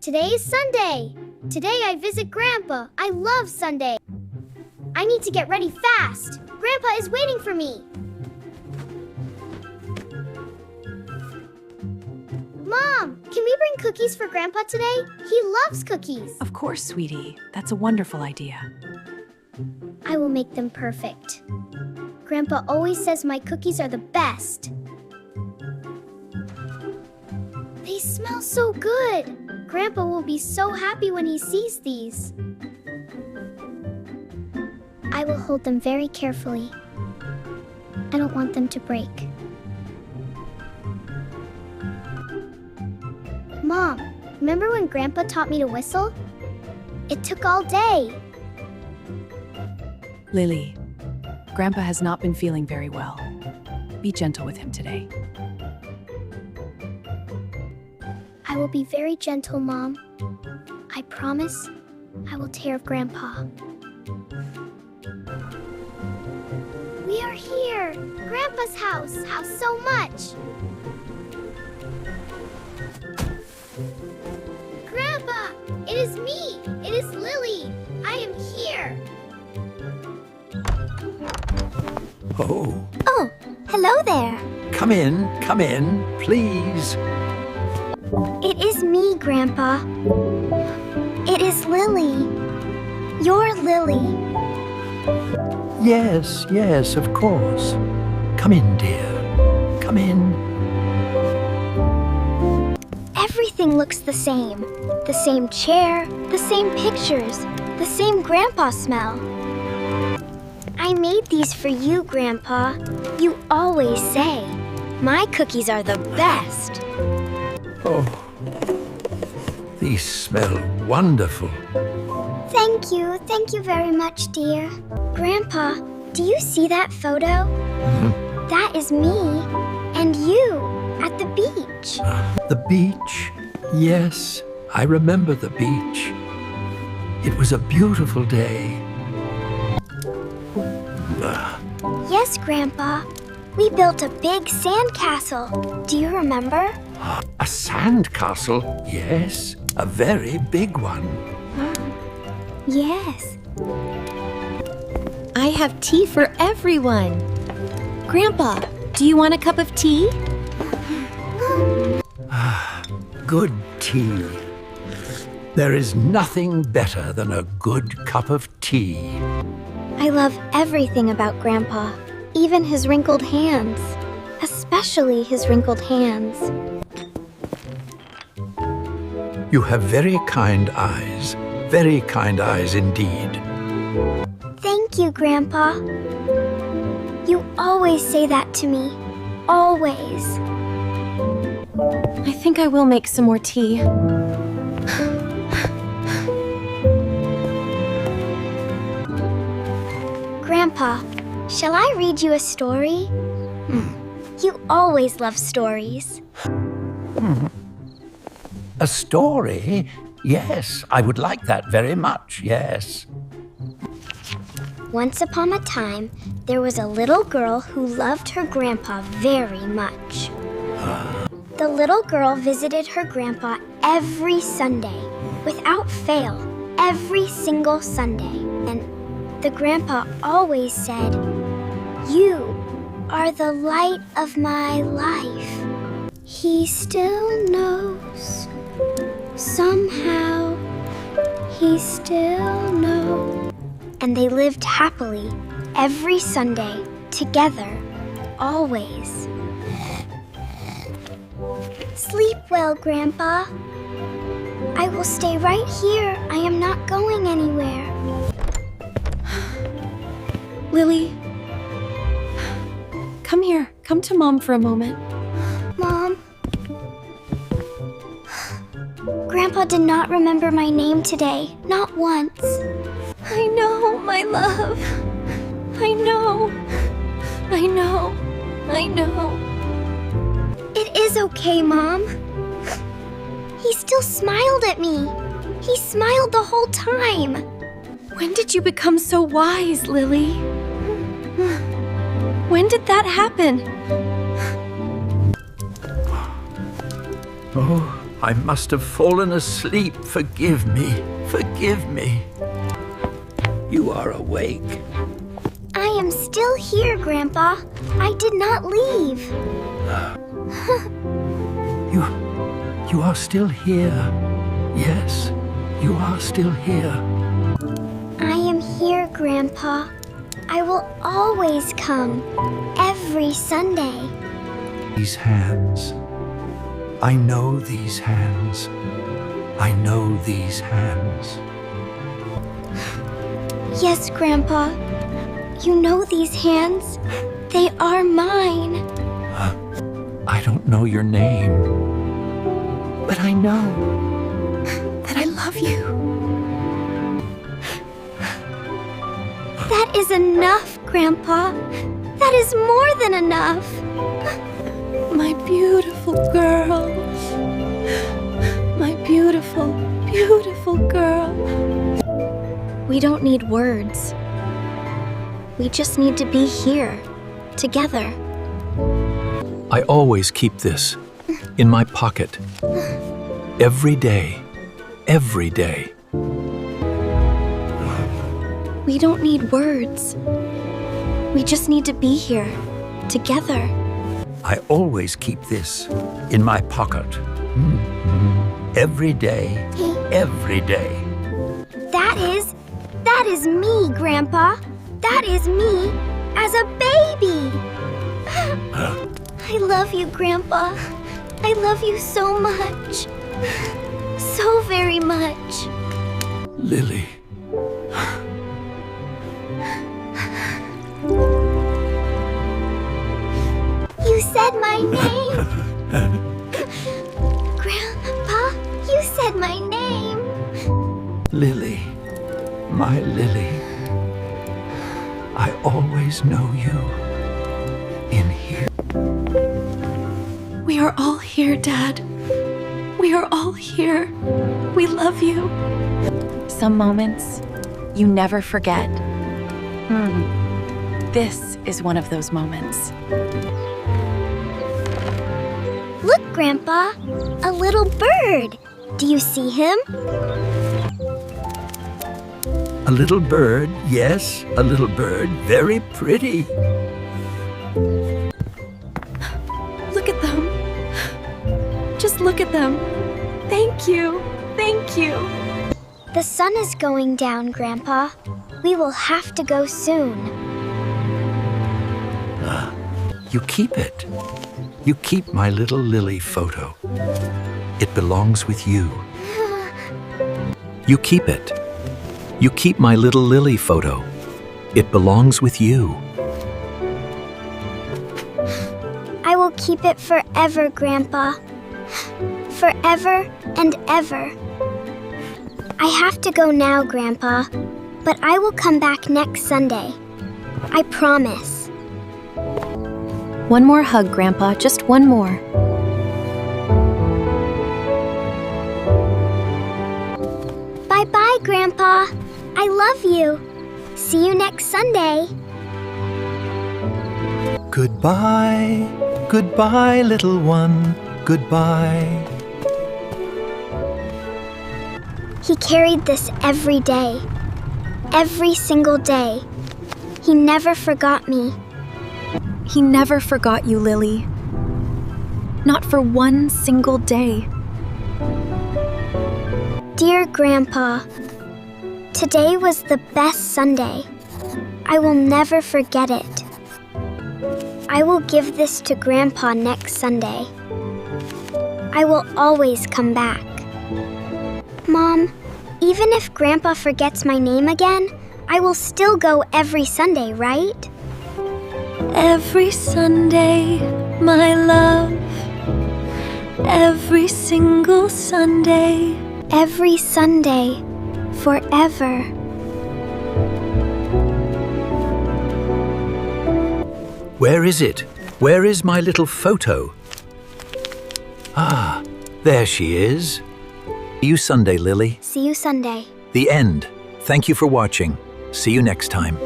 Today is Sunday. Today I visit Grandpa. I love Sunday. I need to get ready fast. Grandpa is waiting for me. Mom, can we bring cookies for Grandpa today? He loves cookies. Of course, sweetie. That's a wonderful idea. I will make them perfect. Grandpa always says my cookies are the best. They smell so good. Grandpa will be so happy when he sees these. I will hold them very carefully. I don't want them to break. Mom, remember when Grandpa taught me to whistle? It took all day. Lily, Grandpa has not been feeling very well. Be gentle with him today. I will be very gentle, Mom. I promise I will take care of Grandpa. We are here! Grandpa's house! House so much! Grandpa! It is me! It is Lily! I am here! Oh, Oh, hello there! come in, please. It is me, Grandpa. It is Lily. You're Lily. Yes, of course. Come in, dear. Come in. Everything looks the same. The same chair, the same pictures, the same Grandpa smell. I made these for you, Grandpa. You always say, my cookies are the best. Oh, these smell wonderful. Thank you very much, dear. Grandpa, do you see that photo? That is me and you at the beach. The beach? Yes, I remember the beach. It was a beautiful day. Yes, Grandpa. We built a big sand castle. Do you remember? A sand castle? Yes, a very big one. Yes. I have tea for everyone. Grandpa, do you want a cup of tea? Good tea. There is nothing better than a good cup of tea. I love everything about Grandpa, even his wrinkled hands. Especially his wrinkled hands. You have very kind eyes indeed. Thank you, Grandpa. You always say that to me. Always. I think I will make some more tea. Grandpa, shall I read you a story? You always love stories. A story? Yes, I would like that very much, yes. Once upon a time, there was a little girl who loved her grandpa very much. The little girl visited her grandpa every Sunday, without fail, every single Sunday. And the grandpa always said, "You are the light of my life." He still knows. Somehow, he still knows. And they lived happily every Sunday, together, always. Sleep well, Grandpa. I will stay right here. I am not going anywhere. Lily, come here. Come to Mom for a moment. Mom? Grandpa did not remember my name today, not once. I know, my love. I know. It is okay, Mom. He still smiled at me. He smiled the whole time. When did you become so wise, Lily? When did that happen? Oh, I must have fallen asleep. Forgive me. Forgive me. You are awake. I am still here, Grandpa. I did not leave. You are still here. Yes, you are still here. I am here, Grandpa. I will always come. Every Sunday. These hands. I know these hands. I know these hands. Yes, Grandpa. You know these hands. They are mine. I don't know your name. But I know that I love you. That is enough, Grandpa. That is more than enough. My beautiful girl. My beautiful, beautiful girl. We don't need words. We just need to be here, together. I always keep this in my pocket. Every day. Every day. We don't need words. We just need to be here, together. I always keep this in my pocket. Every day. Every day. That is me, Grandpa. That is me as a baby. I love you, Grandpa. I love you so much. So very much. Lily. You said my name. Grandpa, you said my name. Lily. My Lily. I always know you in here. We are all here, Dad. We are all here. We love you. Some moments you never forget. This is one of those moments. Look, Grandpa, a little bird. Do you see him? A little bird, yes, a little bird, very pretty. Look at them. Just look at them. Thank you. Thank you. The sun is going down, Grandpa. We will have to go soon. You keep it. You keep my little Lily photo. It belongs with you. You keep it. You keep my little Lily photo. It belongs with you. I will keep it forever, Grandpa. Forever and ever. I have to go now, Grandpa, but I will come back next Sunday. I promise. One more hug, Grandpa. Just one more. Bye-bye, Grandpa. I love you. See you next Sunday. Goodbye, goodbye, little one, goodbye. He carried this every day. Every single day. He never forgot me. He never forgot you, Lily. Not for one single day. Dear Grandpa, today was the best Sunday. I will never forget it. I will give this to Grandpa next Sunday. I will always come back. Mom, even if Grandpa forgets my name again, I will still go every Sunday, right? Every Sunday, my love. Every single Sunday. Every Sunday, forever. Where is it? Where is my little photo? Ah, there she is. See you Sunday, Lily. See you Sunday. The end. Thank you for watching. See you next time.